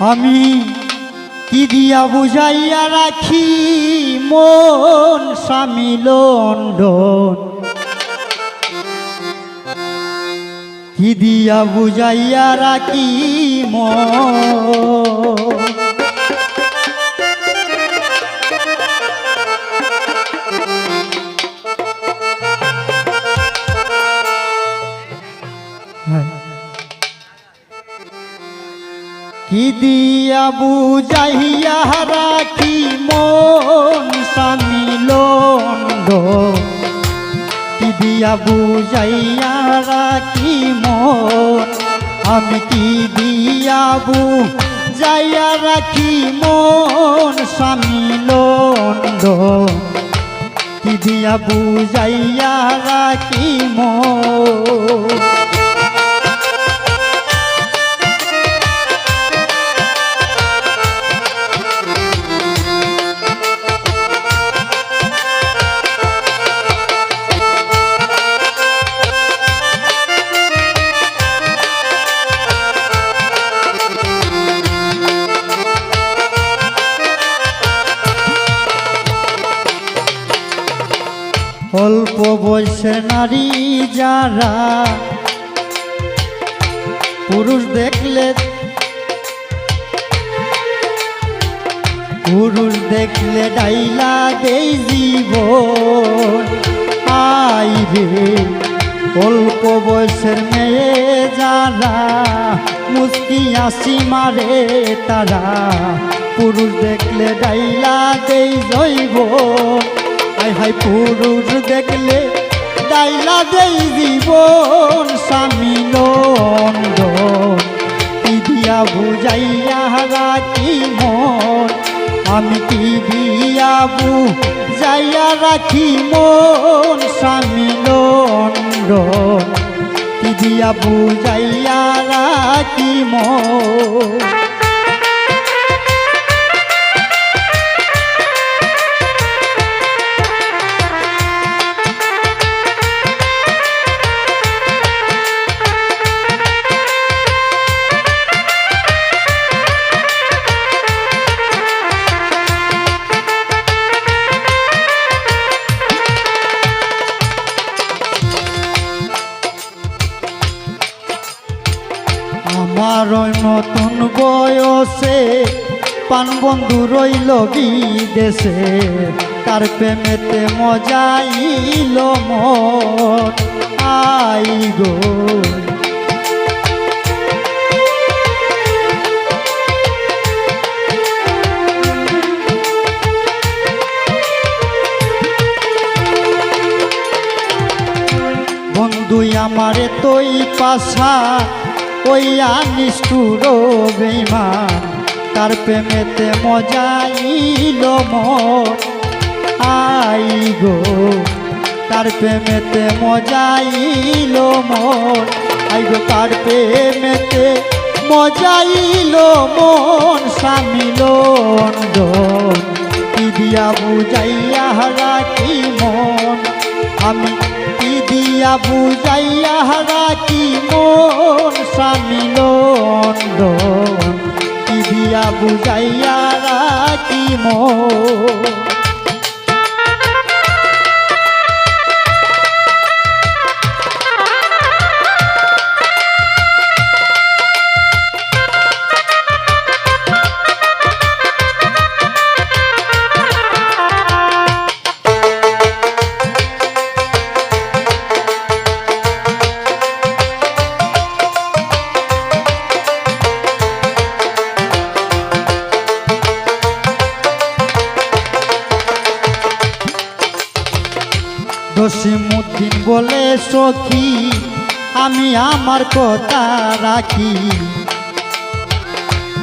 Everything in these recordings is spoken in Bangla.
আমি কি দিয়া বুঝাইয়া রাখি মন স্বামী লন্ডন, কি দিয়া বুঝাইয়া রাখি মন। কি দিয়া বুঝাইয়া রাখি মন স্বামী লন্ডন, কি দিয়া বুঝাইয়া রাখি মন। আমি কি দিয়া বুঝাইয়া রাখি মন স্বামী লন্ডন, কি দিয়া বুঝাইয়া রাখি মন। অল্প বয়সের নারী যারা পুরুষ দেখলে ডাইলা দেই জীবন। আইরে অল্প বয়সের মেয়ে যারা মুস্কি আসি মারে তারা, পুরুষ দেখলে ডাইলা দেই জৈবন। হাই হাই পুরুষ দেখলে ডাইলা দেই জীবন স্বামী লন্ডন, কি দিয়া বুঝাইয়া রাখি মন। আমি কি দিয়া বুঝাইয়া রাখি মন স্বামী লন্ডন, কি দিয়া বুঝাইয়া রাখি মন। আমার নতুন বয়সে পান বন্ধু রইল বিদেশে, তার প্রেমেতে মজাইল মন। আই গো বন্ধু আমারে তোই পাশা ওই নিষ্ঠুর বেঈমান, তার প্রেমেতে মজাইল মন। আই গো তার প্রেমেতে মজাইল মন। আই গো তার প্রেমেতে মজাইল মন স্বামী লন্ডন, কি দিয়া বুঝাইয়া রাখি মন। আমি কি দিয়া বুঝাইয়া রাখি মন স্বামী লন্ডন, কি দিয়া বুঝাইয়া রাখি মন। জসিমউদ্দিন বলে সখী আমি আমার কথা রাখি,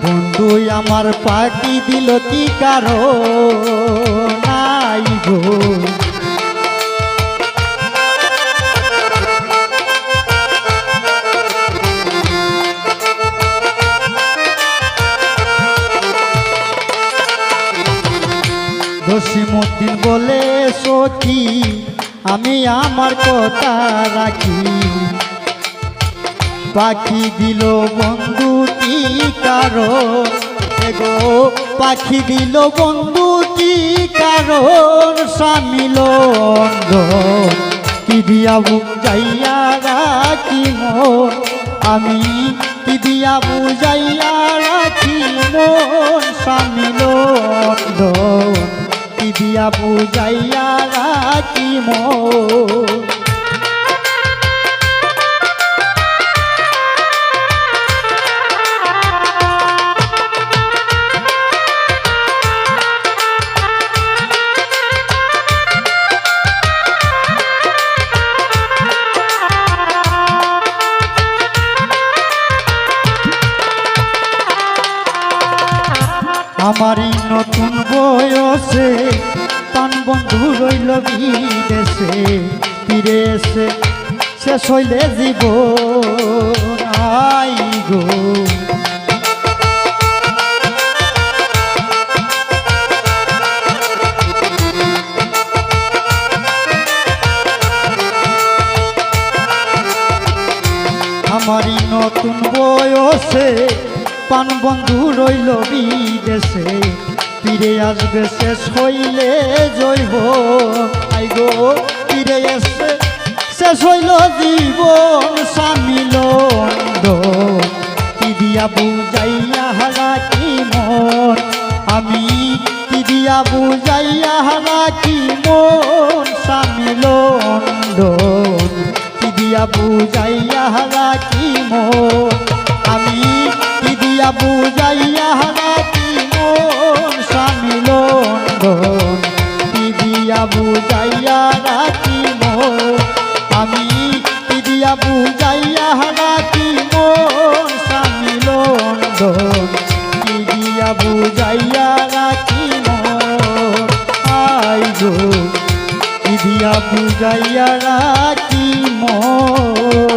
বন্ধু আমার পার্টি দিল কি কারণ। নাই গো জসিমউদ্দিন বলে সখী আমি আমার কথা রাখি, পাখি দিল বন্ধু কি কারণ। গো পাখি দিল বন্ধু কি কারণ স্বামী লন্ডন কি দিয়া বুঝাইয়া রাখি মন আমি কি দিয়া বুঝাইয়া রাখি মন স্বামী লন্ডন কি দিয়া বুঝাইয়া রাখি মন আমারই নতুন বয়সে প্রাণ বন্ধু রইল বিদেশে ফিরে এসে শেষ হইলে জীবন আই গো আমারই নতুন বয়সে প্রাণ বন্ধু রইল বিদেশে ফিরে আসবে শেষ হইলে জৈব আই গো ফিরে এসে শেষ হইল জীবন স্বামী লন্ডন কি দিয়া বুঝাইয়া রাখি মন আমি কি দিয়া বুঝাইয়া রাখি মন স্বামী লন্ডন কি দিয়া বুঝাইয়া রাখি মন আমি কি দিয়া বুঝাইয়া রাখি মন স্বামী লন্ডন কি দিয়া বুঝাইয়া রাখি মন আমি কি দিয়া বুঝাইয়া রাখি মন স্বামী লন্ডন কি দিয়া বুঝাইয়া রাখি মন আই গো কি দিয়া বুঝাইয়া রাখি মন